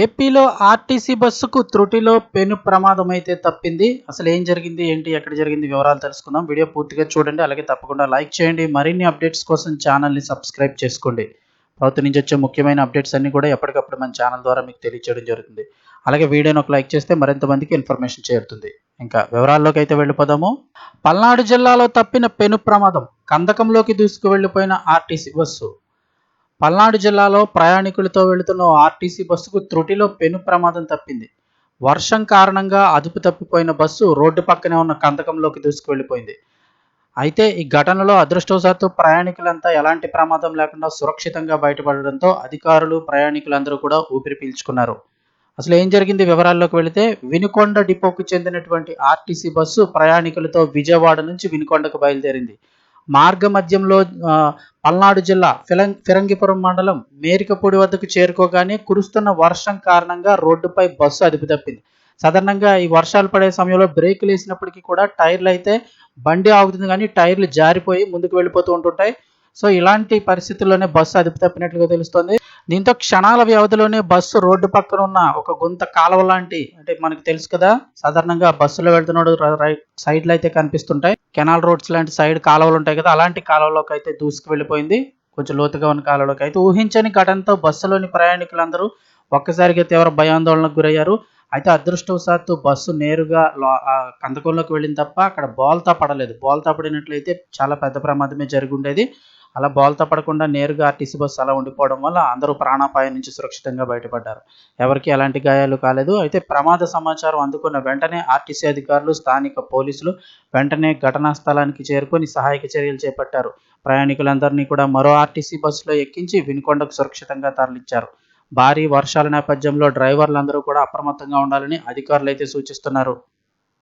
ఏపీలో ఆర్టీసీ బస్సుకు త్రుటిలో పెను ప్రమాదం అయితే తప్పింది. అసలు ఏం జరిగింది? ఏంటి? ఎక్కడ జరిగింది? వివరాలు తెలుసుకుందాం. వీడియో పూర్తిగా చూడండి. అలాగే తప్పకుండా లైక్ చేయండి. మరిన్ని అప్డేట్స్ కోసం ఛానల్‌ని సబ్స్క్రైబ్ చేసుకోండి. ప్రభుత్వం నుంచి వచ్చే ముఖ్యమైన అప్డేట్స్ అన్నీ కూడా ఎప్పటికప్పుడు మన ఛానల్ ద్వారా మీకు తెలియజేయడం జరుగుతుంది. అలాగే వీడియోని ఒక లైక్ చేస్తే మరింత మందికి ఇన్ఫర్మేషన్ చేరుతుంది. ఇంకా వివరాల్లోకి అయితే వెళ్ళిపోదాము. పల్నాడు జిల్లాలో తప్పిన పెను ప్రమాదం. కందకంలోకి దూసుకు వెళ్లిపోయిన ఆర్టీసీ బస్సు. పల్నాడు జిల్లాలో ప్రయాణికులతో వెళుతున్న ఓ ఆర్టీసీ బస్సుకు త్రుటిలో పెను ప్రమాదం తప్పింది. వర్షం కారణంగా అదుపు తప్పిపోయిన బస్సు రోడ్డు పక్కనే ఉన్న కందకంలోకి దూసుకువెళ్లిపోయింది. అయితే ఈ ఘటనలో అదృష్టవశాత్తు ప్రయాణికులంతా ఎలాంటి ప్రమాదం లేకుండా సురక్షితంగా బయటపడడంతో అధికారులు, ప్రయాణికులందరూ కూడా ఊపిరి పీల్చుకున్నారు. అసలు ఏం జరిగింది? వివరాల్లోకి వెళితే వినుకొండ డిపోకు చెందినటువంటి ఆర్టీసీ బస్సు ప్రయాణికులతో విజయవాడ నుంచి వినుకొండకు బయలుదేరింది. మార్గ మధ్యంలో పల్నాడు జిల్లా ఫిరంగిపురం మండలం మేరికపూడి వద్దకు చేరుకోగానే కురుస్తున్న వర్షం కారణంగా రోడ్డుపై బస్సు అదుపు తప్పింది. సాధారణంగా ఈ వర్షాలు పడే సమయంలో బ్రేకులు వేసినప్పటికీ కూడా టైర్లు అయితే బండి ఆగుతుంది, కానీ టైర్లు జారిపోయి ముందుకు వెళ్ళిపోతూ ఉంటుంటాయి. సో ఇలాంటి పరిస్థితుల్లోనే బస్సు అదుపు తప్పినట్లుగా తెలుస్తోంది. దీంతో క్షణాల వ్యవధిలోనే బస్సు రోడ్డు పక్కన ఉన్న ఒక గుంత కాలువ లాంటి, అంటే మనకు తెలుసు కదా, సాధారణంగా బస్సులో వెళ్తున్నాడు రైట్ సైడ్లో అయితే కనిపిస్తుంటాయి కెనాల్ రోడ్స్ లాంటి సైడ్ కాలువలు ఉంటాయి కదా, అలాంటి కాలువలోకి అయితే దూసుకు వెళ్ళిపోయింది. కొంచెం లోతుగా ఉన్న కాలువలోకి అయితే ఊహించని ఘటనతో బస్సులోని ప్రయాణికులందరూ ఒక్కసారిగా తీవ్ర భయాందోళనకు గురయ్యారు. అయితే అదృష్టవశాత్తు బస్సు నేరుగా కందకంలోకి వెళ్ళింది తప్ప అక్కడ బోల్తా పడలేదు. బోల్తా పడినట్లయితే చాలా పెద్ద ప్రమాదమే జరిగి ఉండేది. అలా బోల్తా పడకుండా నేరుగా ఆర్టీసీ బస్సు అలా ఉండిపోవడం వల్ల అందరూ ప్రాణాపాయం నుంచి సురక్షితంగా బయటపడ్డారు. ఎవరికీ ఎలాంటి గాయాలు కాలేదు. అయితే ప్రమాద సమాచారం అందుకున్న వెంటనే ఆర్టీసీ అధికారులు, స్థానిక పోలీసులు వెంటనే ఘటనా స్థలానికి చేరుకొని సహాయక చర్యలు చేపట్టారు. ప్రయాణికులందరినీ కూడా మరో ఆర్టీసీ బస్సులో ఎక్కించి వినుకొండకు సురక్షితంగా తరలించారు. భారీ వర్షాల నేపథ్యంలో డ్రైవర్లందరూ కూడా అప్రమత్తంగా ఉండాలని అధికారులు అయితే సూచిస్తున్నారు.